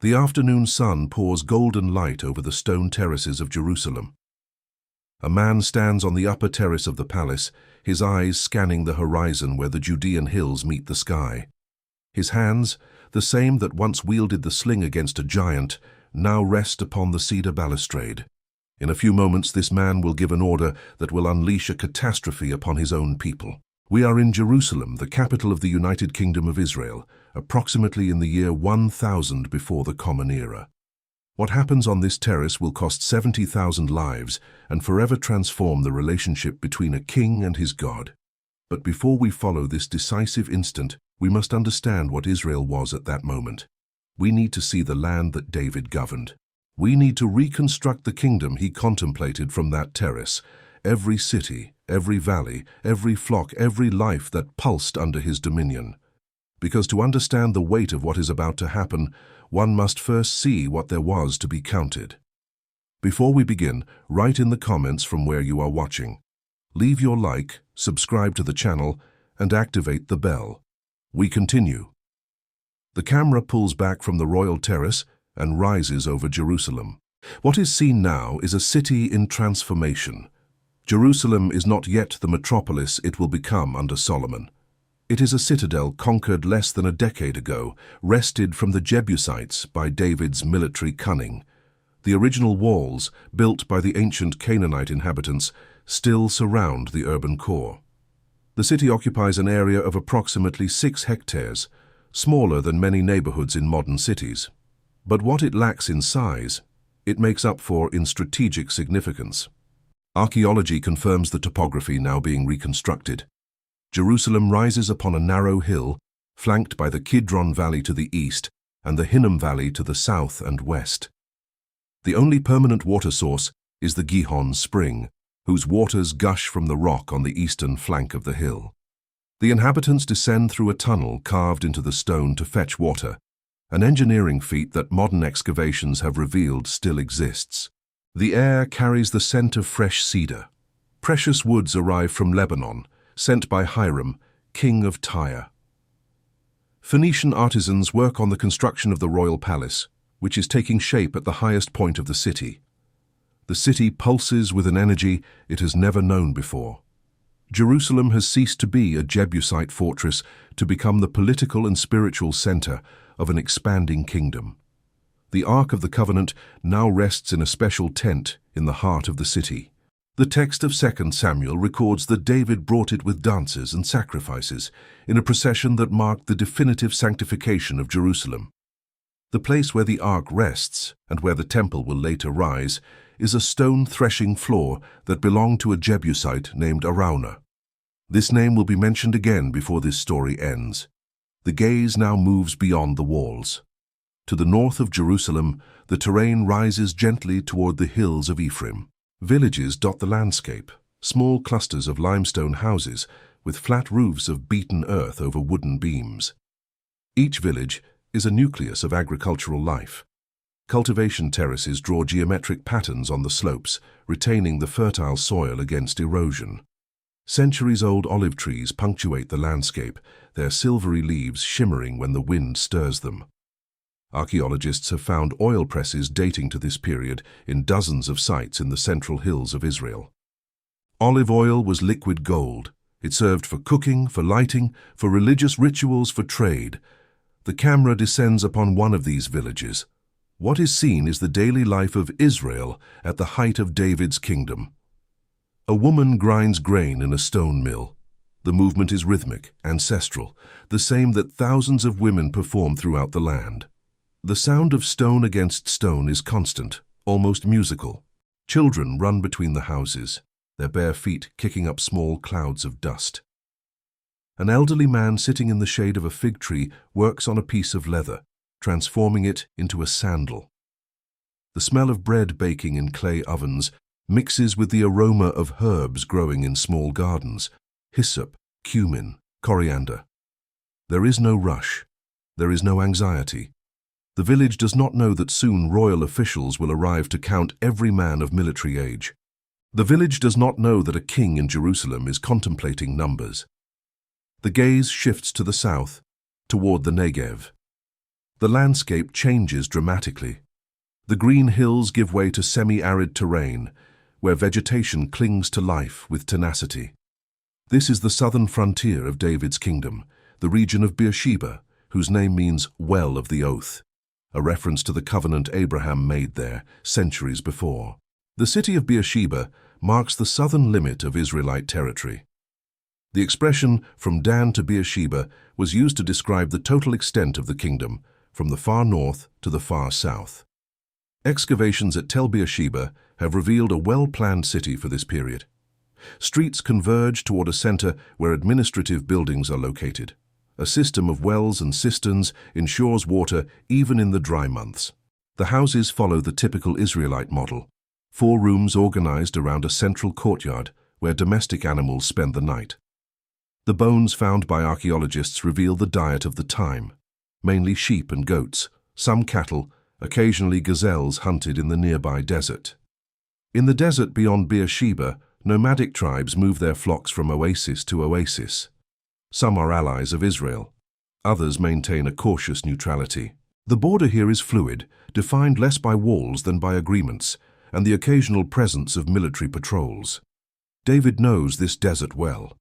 The afternoon sun pours golden light over the stone terraces of Jerusalem. A man stands on the upper terrace of the palace, his eyes scanning the horizon where the Judean hills meet the sky. His hands, the same that once wielded the sling against a giant, now rest upon the cedar balustrade. In a few moments this man will give an order that will unleash a catastrophe upon his own people. We are in Jerusalem, the capital of the United Kingdom of Israel, approximately in the year 1000 before the Common Era. What happens on this terrace will cost 70,000 lives and forever transform the relationship between a king and his God. But before we follow this decisive instant, we must understand what Israel was at that moment. We need to see the land that David governed. We need to reconstruct the kingdom he contemplated from that terrace. Every city, every valley, every flock, every life that pulsed under his dominion. Because to understand the weight of what is about to happen, one must first see what there was to be counted. Before we begin, write in the comments from where you are watching. Leave your like, subscribe to the channel, and activate the bell. We continue. The camera pulls back from the royal terrace and rises over Jerusalem. What is seen now is a city in transformation. Jerusalem is not yet the metropolis it will become under Solomon. It is a citadel conquered less than a decade ago, wrested from the Jebusites by David's military cunning. The original walls, built by the ancient Canaanite inhabitants, still surround the urban core. The city occupies an area of approximately 6 hectares, smaller than many neighborhoods in modern cities. But what it lacks in size, it makes up for in strategic significance. Archaeology confirms the topography now being reconstructed. Jerusalem rises upon a narrow hill, flanked by the Kidron Valley to the east and the Hinnom Valley to the south and west. The only permanent water source is the Gihon Spring, whose waters gush from the rock on the eastern flank of the hill. The inhabitants descend through a tunnel carved into the stone to fetch water, an engineering feat that modern excavations have revealed still exists. The air carries the scent of fresh cedar. Precious woods arrive from Lebanon, sent by Hiram, king of Tyre. Phoenician artisans work on the construction of the royal palace, which is taking shape at the highest point of the city. The city pulses with an energy it has never known before. Jerusalem has ceased to be a Jebusite fortress to become the political and spiritual center of an expanding kingdom. The Ark of the Covenant now rests in a special tent in the heart of the city. The text of 2 Samuel records that David brought it with dances and sacrifices in a procession that marked the definitive sanctification of Jerusalem. The place where the Ark rests, and where the temple will later rise, is a stone threshing floor that belonged to a Jebusite named Araunah. This name will be mentioned again before this story ends. The gaze now moves beyond the walls. To the north of Jerusalem, the terrain rises gently toward the hills of Ephraim. Villages dot the landscape, small clusters of limestone houses with flat roofs of beaten earth over wooden beams. Each village is a nucleus of agricultural life. Cultivation terraces draw geometric patterns on the slopes, retaining the fertile soil against erosion. Centuries-old olive trees punctuate the landscape, their silvery leaves shimmering when the wind stirs them. Archaeologists have found oil presses dating to this period in dozens of sites in the central hills of Israel. Olive oil was liquid gold. It served for cooking, for lighting, for religious rituals, for trade. The camera descends upon one of these villages. What is seen is the daily life of Israel at the height of David's kingdom. A woman grinds grain in a stone mill. The movement is rhythmic, ancestral, the same that thousands of women perform throughout the land. The sound of stone against stone is constant, almost musical. Children run between the houses, their bare feet kicking up small clouds of dust. An elderly man sitting in the shade of a fig tree works on a piece of leather, transforming it into a sandal. The smell of bread baking in clay ovens mixes with the aroma of herbs growing in small gardens: hyssop, cumin, coriander. There is no rush. There is no anxiety. The village does not know that soon royal officials will arrive to count every man of military age. The village does not know that a king in Jerusalem is contemplating numbers. The gaze shifts to the south, toward the Negev. The landscape changes dramatically. The green hills give way to semi-arid terrain, where vegetation clings to life with tenacity. This is the southern frontier of David's kingdom, the region of Beersheba, whose name means well of the oath, a reference to the covenant Abraham made there centuries before. The city of Beersheba marks the southern limit of Israelite territory. The expression from Dan to Beersheba was used to describe the total extent of the kingdom, from the far north to the far south. Excavations at Tel Beersheba have revealed a well-planned city for this period. Streets converge toward a center where administrative buildings are located. A system of wells and cisterns ensures water even in the dry months. The houses follow the typical Israelite model, 4 rooms organized around a central courtyard where domestic animals spend the night. The bones found by archaeologists reveal the diet of the time, mainly sheep and goats, some cattle, occasionally gazelles hunted in the nearby desert. In the desert beyond Beersheba, nomadic tribes move their flocks from oasis to oasis. Some are allies of Israel. Others maintain a cautious neutrality. The border here is fluid, defined less by walls than by agreements, and the occasional presence of military patrols. David knows this desert well.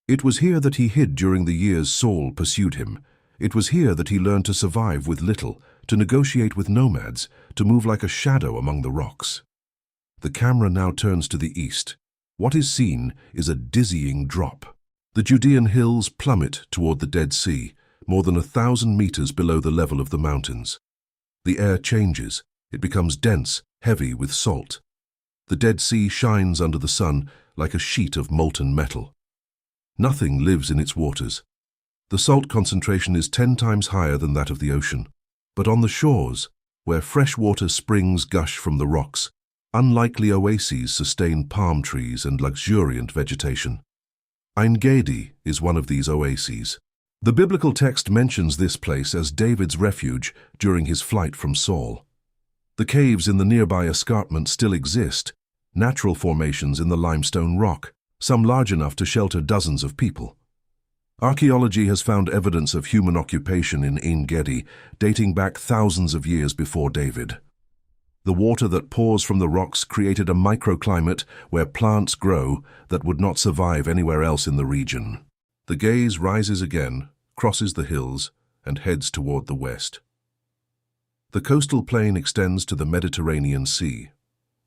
It was here that he hid during the years Saul pursued him. It was here that he learned to survive with little, to negotiate with nomads, to move like a shadow among the rocks. The camera now turns to the east. What is seen is a dizzying drop. The Judean hills plummet toward the Dead Sea, more than 1,000 meters below the level of the mountains. The air changes. It becomes dense, heavy with salt. The Dead Sea shines under the sun like a sheet of molten metal. Nothing lives in its waters. The salt concentration is 10 times higher than that of the ocean. But on the shores, where freshwater springs gush from the rocks, unlikely oases sustain palm trees and luxuriant vegetation. Ein Gedi is one of these oases. The biblical text mentions this place as David's refuge during his flight from Saul. The caves in the nearby escarpment still exist, natural formations in the limestone rock, some large enough to shelter dozens of people. Archaeology has found evidence of human occupation in Ein Gedi dating back thousands of years before David. The water that pours from the rocks created a microclimate where plants grow that would not survive anywhere else in the region. The gaze rises again, crosses the hills, and heads toward the west. The coastal plain extends to the Mediterranean Sea.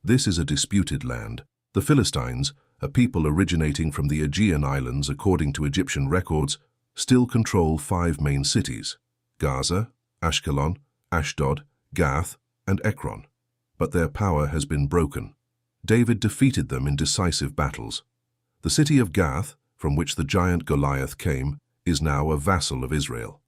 This is a disputed land. The Philistines, a people originating from the Aegean Islands according to Egyptian records, still control 5 main cities: Gaza, Ashkelon, Ashdod, Gath, and Ekron. But their power has been broken. David defeated them in decisive battles. The city of Gath, from which the giant Goliath came, is now a vassal of Israel.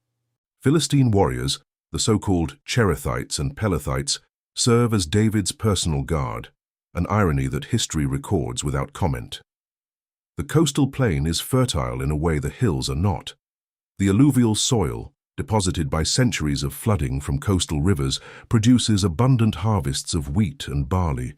Philistine warriors, the so-called Cherethites and Pelethites, serve as David's personal guard, an irony that history records without comment. The coastal plain is fertile in a way the hills are not. The alluvial soil, deposited by centuries of flooding from coastal rivers, produces abundant harvests of wheat and barley.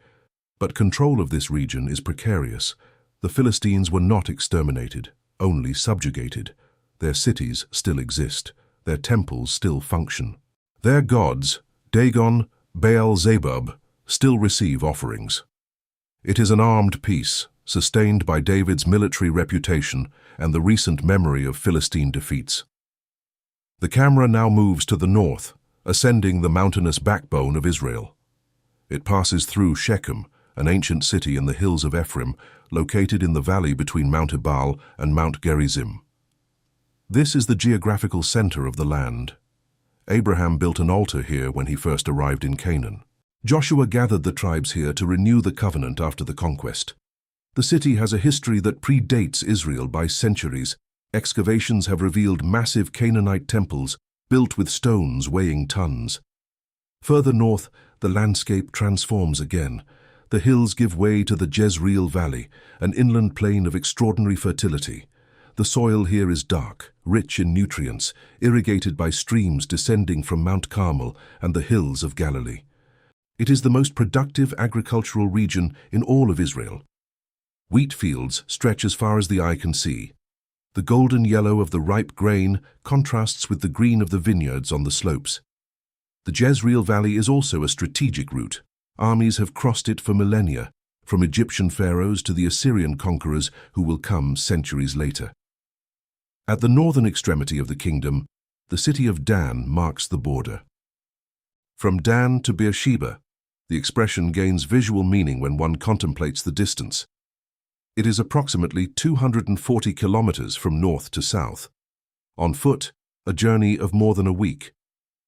But control of this region is precarious. The Philistines were not exterminated, only subjugated. Their cities still exist. Their temples still function. Their gods, Dagon, Baal-zebub, still receive offerings. It is an armed peace, sustained by David's military reputation and the recent memory of Philistine defeats. The camera now moves to the north, ascending the mountainous backbone of Israel. It passes through Shechem, an ancient city in the hills of Ephraim, located in the valley between Mount Ebal and Mount Gerizim. This is the geographical center of the land. Abraham built an altar here when he first arrived in Canaan. Joshua gathered the tribes here to renew the covenant after the conquest. The city has a history that predates Israel by centuries. Excavations have revealed massive Canaanite temples built with stones weighing tons. Further north, the landscape transforms again. The hills give way to the Jezreel Valley, an inland plain of extraordinary fertility. The soil here is dark, rich in nutrients, irrigated by streams descending from Mount Carmel and the hills of Galilee. It is the most productive agricultural region in all of Israel. Wheat fields stretch as far as the eye can see. The golden yellow of the ripe grain contrasts with the green of the vineyards on the slopes. The Jezreel Valley is also a strategic route. Armies have crossed it for millennia, from Egyptian pharaohs to the Assyrian conquerors who will come centuries later. At the northern extremity of the kingdom, the city of Dan marks the border. From Dan to Beersheba, the expression gains visual meaning when one contemplates the distance. It is approximately 240 kilometers from north to south. On foot, a journey of more than a week.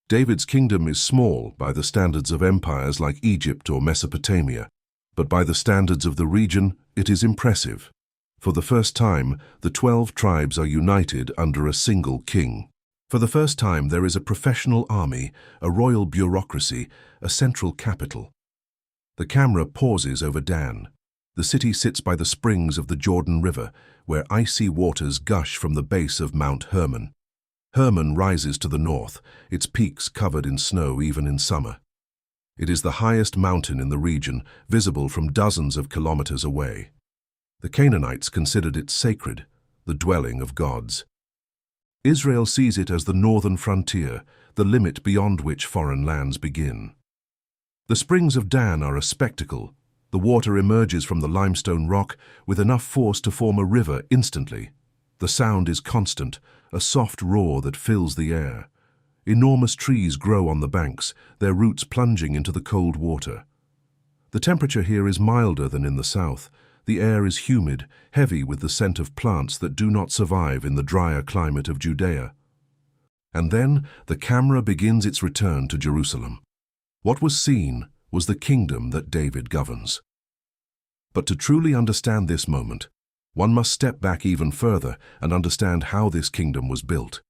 David's kingdom is small by the standards of empires like Egypt or Mesopotamia, but by the standards of the region, it is impressive. For the first time, the 12 tribes are united under a single king. For the first time, there is a professional army, a royal bureaucracy, a central capital. The camera pauses over Dan. The city sits by the springs of the Jordan River, where icy waters gush from the base of Mount Hermon. Hermon rises to the north, its peaks covered in snow even in summer. It is the highest mountain in the region, visible from dozens of kilometers away. The Canaanites considered it sacred, the dwelling of gods. Israel sees it as the northern frontier, the limit beyond which foreign lands begin. The springs of Dan are a spectacle. The water emerges from the limestone rock with enough force to form a river instantly. The sound is constant, a soft roar that fills the air. Enormous trees grow on the banks, their roots plunging into the cold water. The temperature here is milder than in the south. The air is humid, heavy with the scent of plants that do not survive in the drier climate of Judea. And then the camera begins its return to Jerusalem. What was seen was the kingdom that David governs. But to truly understand this moment, one must step back even further and understand how this kingdom was built.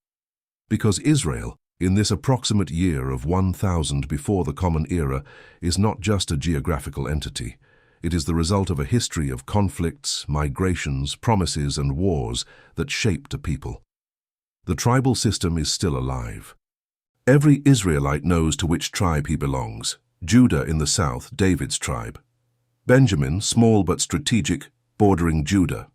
Because Israel, in this approximate year of 1000 before the Common Era, is not just a geographical entity. It is the result of a history of conflicts, migrations, promises, and wars that shaped a people. The tribal system is still alive. Every Israelite knows to which tribe he belongs. Judah in the south, David's tribe. Benjamin, small but strategic, bordering Judah.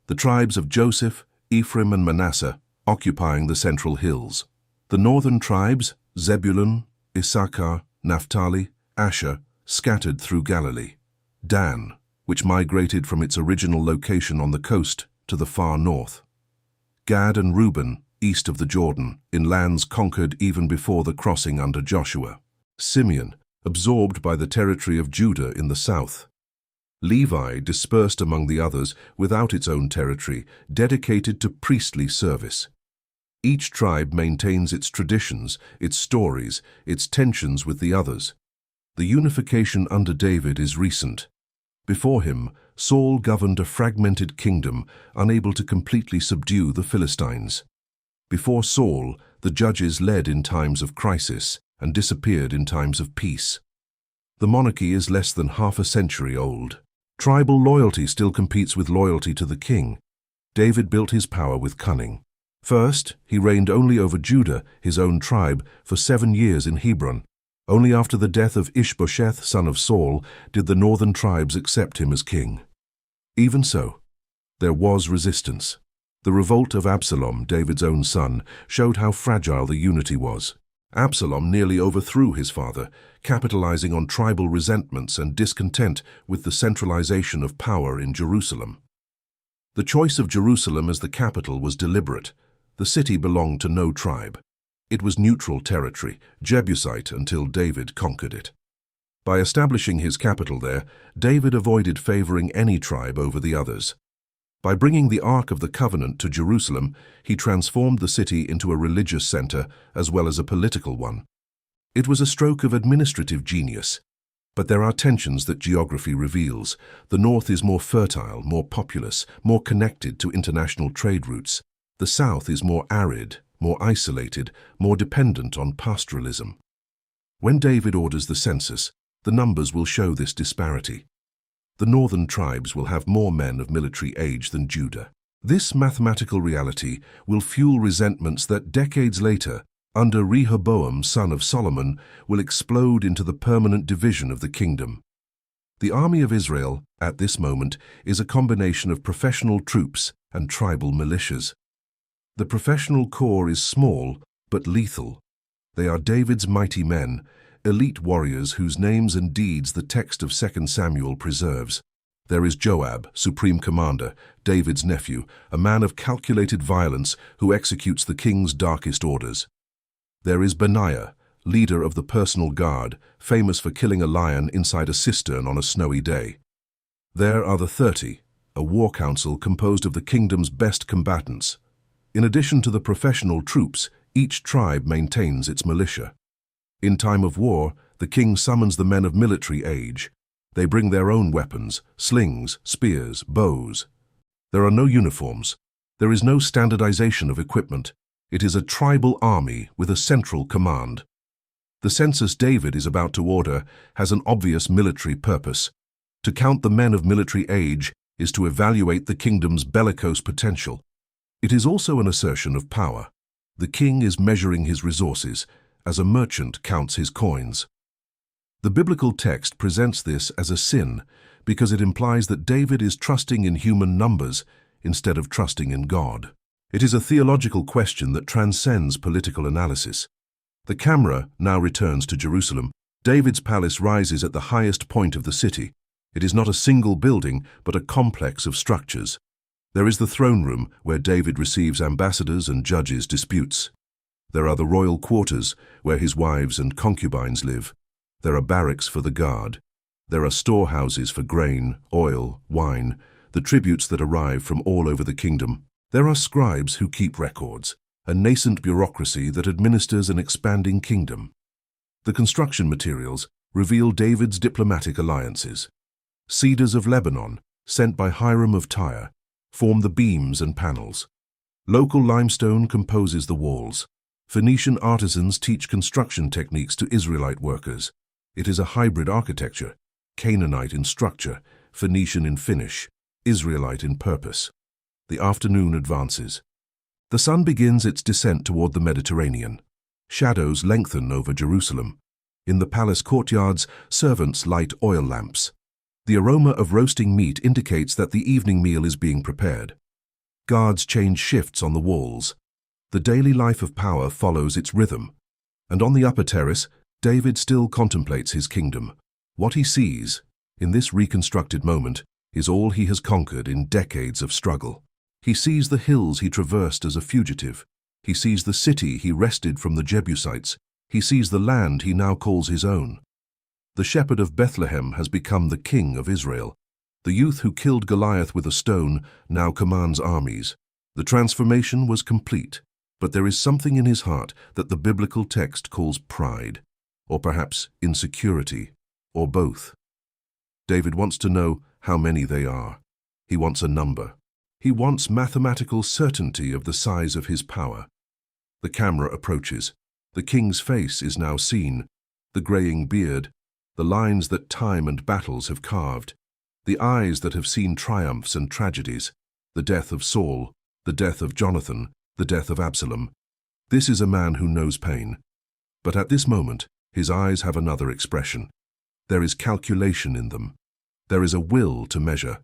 The tribes of Joseph, Ephraim, and Manasseh, occupying the central hills. The northern tribes, Zebulun, Issachar, Naphtali, Asher, scattered through Galilee. Dan, which migrated from its original location on the coast to the far north. Gad and Reuben, east of the Jordan, in lands conquered even before the crossing under Joshua. Simeon, absorbed by the territory of Judah in the south. Levi, dispersed among the others, without its own territory, dedicated to priestly service. Each tribe maintains its traditions, its stories, its tensions with the others. The unification under David is recent. Before him, Saul governed a fragmented kingdom, unable to completely subdue the Philistines. Before Saul, the judges led in times of crisis and disappeared in times of peace. The monarchy is less than half a century old. Tribal loyalty still competes with loyalty to the king. David built his power with cunning. First, he reigned only over Judah, his own tribe, for 7 years in Hebron. Only after the death of Ishbosheth, son of Saul, did the northern tribes accept him as king. Even so, there was resistance. The revolt of Absalom, David's own son, showed how fragile the unity was. Absalom nearly overthrew his father, capitalizing on tribal resentments and discontent with the centralization of power in Jerusalem. The choice of Jerusalem as the capital was deliberate. The city belonged to no tribe. It was neutral territory, Jebusite, until David conquered it. By establishing his capital there, David avoided favoring any tribe over the others. By bringing the Ark of the Covenant to Jerusalem, he transformed the city into a religious center as well as a political one. It was a stroke of administrative genius. But there are tensions that geography reveals. The north is more fertile, more populous, more connected to international trade routes. The south is more arid, more isolated, more dependent on pastoralism. When David orders the census, the numbers will show this disparity. The northern tribes will have more men of military age than Judah. This mathematical reality will fuel resentments that decades later, under Rehoboam, son of Solomon, will explode into the permanent division of the kingdom. The army of Israel, at this moment, is a combination of professional troops and tribal militias. The professional corps is small but lethal. They are David's mighty men, elite warriors whose names and deeds the text of 2 Samuel preserves. There is Joab, supreme commander, David's nephew, a man of calculated violence who executes the king's darkest orders. There is Benaiah, leader of the personal guard, famous for killing a lion inside a cistern on a snowy day. There are the 30, a war council composed of the kingdom's best combatants. In addition to the professional troops, each tribe maintains its militia. In time of war, the king summons the men of military age. They bring their own weapons, slings, spears, bows. There are no uniforms. There is no standardization of equipment. It is a tribal army with a central command. The census David is about to order has an obvious military purpose. To count the men of military age is to evaluate the kingdom's bellicose potential. It is also an assertion of power. The king is measuring his resources, as a merchant counts his coins. The biblical text presents this as a sin because it implies that David is trusting in human numbers instead of trusting in God. It is a theological question that transcends political analysis. The camera now returns to Jerusalem. David's palace rises at the highest point of the city. It is not a single building, but a complex of structures. There is the throne room, where David receives ambassadors and judges disputes. There are the royal quarters, where his wives and concubines live. There are barracks for the guard. There are storehouses for grain, oil, wine, the tributes that arrive from all over the kingdom. There are scribes who keep records, a nascent bureaucracy that administers an expanding kingdom. The construction materials reveal David's diplomatic alliances. Cedars of Lebanon, sent by Hiram of Tyre, form the beams and panels. Local limestone composes the walls. Phoenician artisans teach construction techniques to Israelite workers. It is a hybrid architecture, Canaanite in structure, Phoenician in finish, Israelite in purpose. The afternoon advances. The sun begins its descent toward the Mediterranean. Shadows lengthen over Jerusalem. In the palace courtyards, servants light oil lamps. The aroma of roasting meat indicates that the evening meal is being prepared. Guards change shifts on the walls. The daily life of power follows its rhythm. And on the upper terrace, David still contemplates his kingdom. What he sees, in this reconstructed moment, is all he has conquered in decades of struggle. He sees the hills he traversed as a fugitive. He sees the city he wrested from the Jebusites. He sees the land he now calls his own. The shepherd of Bethlehem has become the king of Israel. The youth who killed Goliath with a stone now commands armies. The transformation was complete, but there is something in his heart that the biblical text calls pride, or perhaps insecurity, or both. David wants to know how many they are. He wants a number. He wants mathematical certainty of the size of his power. The camera approaches. The king's face is now seen, the graying beard, the lines that time and battles have carved, the eyes that have seen triumphs and tragedies, the death of Saul, the death of Jonathan, the death of Absalom. This is a man who knows pain. But at this moment, his eyes have another expression. There is calculation in them. There is a will to measure.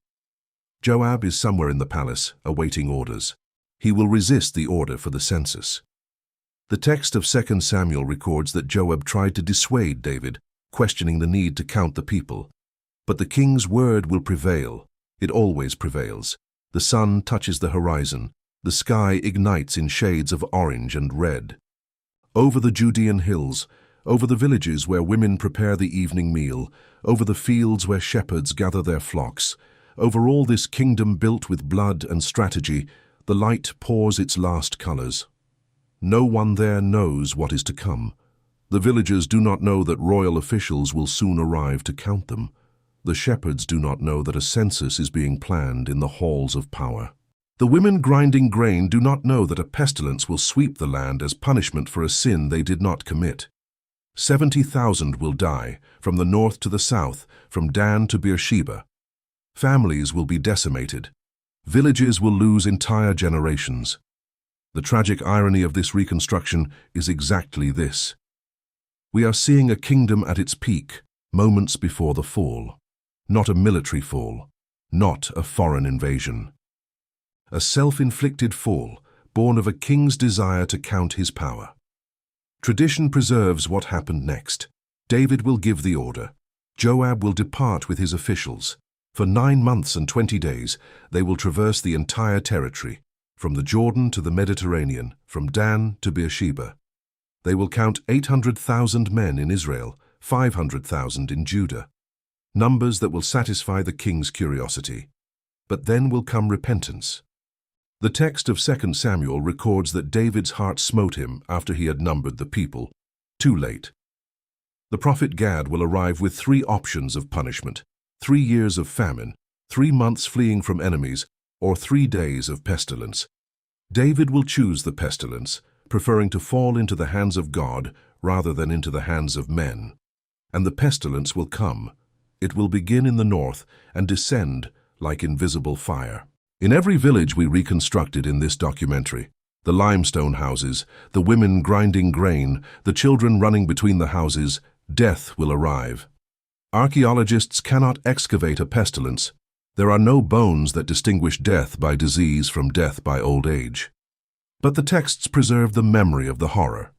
Joab is somewhere in the palace, awaiting orders. He will resist the order for the census. The text of 2 Samuel records that Joab tried to dissuade David, questioning the need to count the people. But the king's word will prevail. It always prevails. The sun touches the horizon. The sky ignites in shades of orange and red. Over the Judean hills, over the villages where women prepare the evening meal, over the fields where shepherds gather their flocks, over all this kingdom built with blood and strategy, the light pours its last colors. No one there knows what is to come. The villagers do not know that royal officials will soon arrive to count them. The shepherds do not know that a census is being planned in the halls of power. The women grinding grain do not know that a pestilence will sweep the land as punishment for a sin they did not commit. 70,000 will die, from the north to the south, from Dan to Beersheba. Families will be decimated. Villages will lose entire generations. The tragic irony of this reconstruction is exactly this. We are seeing a kingdom at its peak, moments before the fall. Not a military fall, not a foreign invasion. A self-inflicted fall, born of a king's desire to count his power. Tradition preserves what happened next. David will give the order. Joab will depart with his officials. For 9 months and 20 days, they will traverse the entire territory, from the Jordan to the Mediterranean, from Dan to Beersheba. They will count 800,000 men in Israel, 500,000 in Judah. Numbers that will satisfy the king's curiosity. But then will come repentance. The text of 2 Samuel records that David's heart smote him after he had numbered the people. Too late. The prophet Gad will arrive with 3 options of punishment: 3 years of famine, 3 months fleeing from enemies, or 3 days of pestilence. David will choose the pestilence, preferring to fall into the hands of God rather than into the hands of men. And the pestilence will come. It will begin in the north and descend like invisible fire. In every village we reconstructed in this documentary, the limestone houses, the women grinding grain, the children running between the houses, death will arrive. Archaeologists cannot excavate a pestilence. There are no bones that distinguish death by disease from death by old age. But the texts preserve the memory of the horror.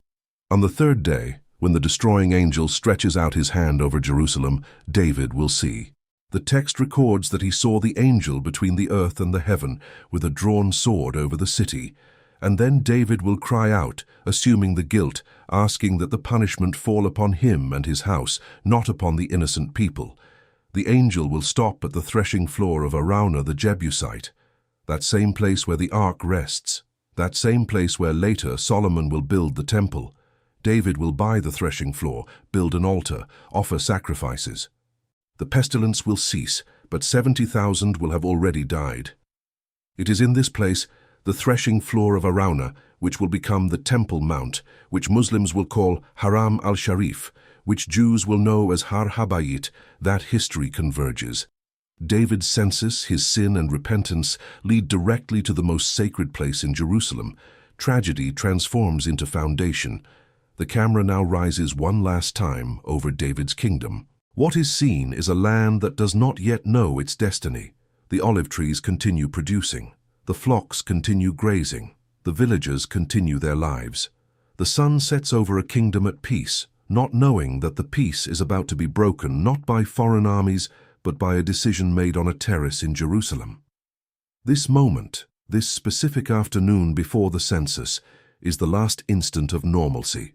On the 3rd day, when the destroying angel stretches out his hand over Jerusalem, David will see. The text records that he saw the angel between the earth and the heaven with a drawn sword over the city, and then David will cry out, assuming the guilt, asking that the punishment fall upon him and his house, not upon the innocent people. The angel will stop at the threshing floor of Araunah the Jebusite, that same place where the ark rests, that same place where later Solomon will build the temple. David will buy the threshing floor, build an altar, offer sacrifices. The pestilence will cease, but 70,000 will have already died. It is in this place, the threshing floor of Araunah, which will become the Temple Mount, which Muslims will call Haram al-Sharif, which Jews will know as Har Habayit, that history converges. David's census, his sin and repentance lead directly to the most sacred place in Jerusalem. Tragedy transforms into foundation. The camera now rises one last time over David's kingdom. What is seen is a land that does not yet know its destiny. The olive trees continue producing. The flocks continue grazing. The villagers continue their lives. The sun sets over a kingdom at peace, not knowing that the peace is about to be broken not by foreign armies, but by a decision made on a terrace in Jerusalem. This moment, this specific afternoon before the census, is the last instant of normalcy.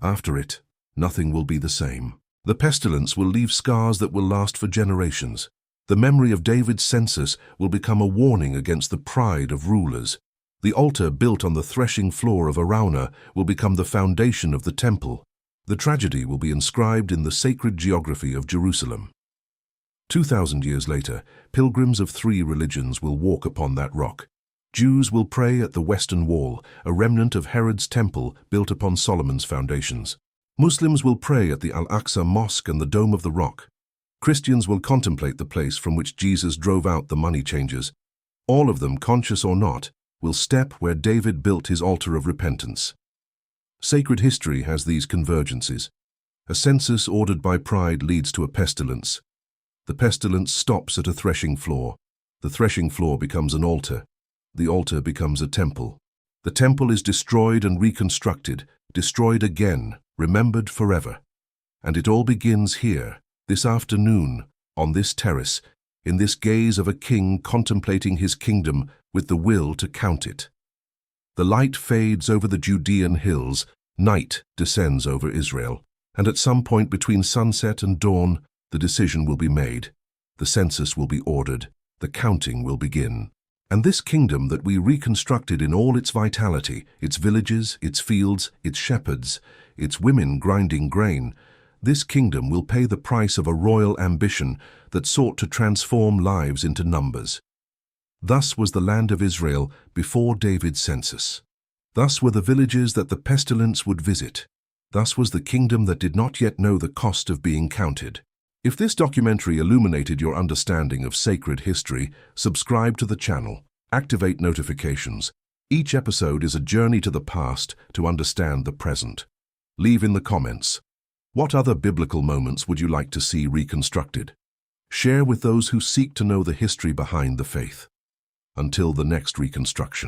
After it, nothing will be the same. The pestilence will leave scars that will last for generations. The memory of David's census will become a warning against the pride of rulers. The altar built on the threshing floor of Araunah will become the foundation of the temple. The tragedy will be inscribed in the sacred geography of Jerusalem. 2,000 years later, pilgrims of 3 religions will walk upon that rock. Jews will pray at the Western Wall, a remnant of Herod's temple built upon Solomon's foundations. Muslims will pray at the Al-Aqsa Mosque and the Dome of the Rock. Christians will contemplate the place from which Jesus drove out the money changers. All of them, conscious or not, will step where David built his altar of repentance. Sacred history has these convergences. A census ordered by pride leads to a pestilence. The pestilence stops at a threshing floor. The threshing floor becomes an altar. The altar becomes a temple. The temple is destroyed and reconstructed, destroyed again, remembered forever. And it all begins here, this afternoon, on this terrace, in this gaze of a king contemplating his kingdom with the will to count it. The light fades over the Judean hills, night descends over Israel, and at some point between sunset and dawn, the decision will be made. The census will be ordered. The counting will begin. And this kingdom that we reconstructed in all its vitality, its villages, its fields, its shepherds, its women grinding grain, this kingdom will pay the price of a royal ambition that sought to transform lives into numbers. Thus was the land of Israel before David's census. Thus were the villages that the pestilence would visit. Thus was the kingdom that did not yet know the cost of being counted. If this documentary illuminated your understanding of sacred history, subscribe to the channel, activate notifications. Each episode is a journey to the past to understand the present. Leave in the comments, what other biblical moments would you like to see reconstructed? Share with those who seek to know the history behind the faith. Until the next reconstruction.